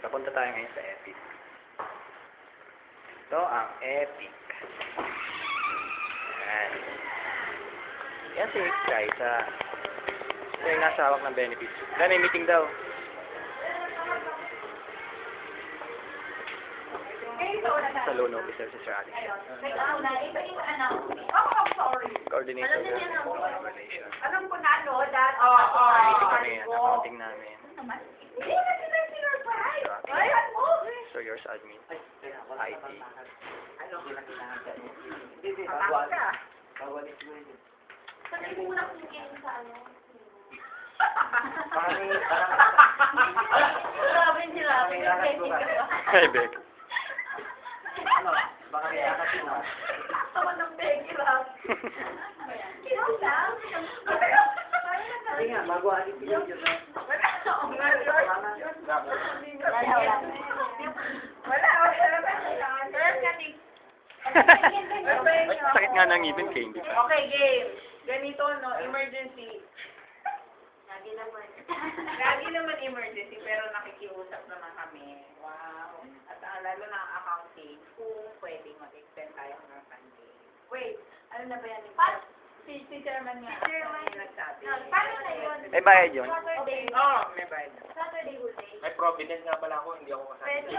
Papunta tayo ngayon sa Epic. Ito ang Epic. Ayan. Yan si Kaisa. Ito yung nasa hawak ng benefits. Dahil may meeting daw. Sa loan officer si Sir Alex. Coordinator ng organization. Alam ko na, no, that, Kami yan, accounting namin. Hindi na sila sinurprise. Ayan mo. So yours admin. IT. Ano? Atak ka. Sabi mo lang kung sa ano. Grabe sila. Hey, Beck. Baka kaya kasi na. Tawa ng Becky lang. Kinaw lang. Hindi nga, magawa din video na. Wala. Sakit nga ng ngipin kay hindi pa. Okay, game. Ganito, no, emergency. Lagi naman emergency, pero nakikiusap naman kami. Wow. At lalo na ang accounting, kung pwedeng mag-extend tayo ng Sunday. Wait, ano na ba yan? Si Chairman nga. Si Chairman yung nagsabi. Paano na yun? May bayad yun. Saturday. Oo, may bayad. Saturday whole day. May providence nga pala ako, hindi ako kasama. Pwede.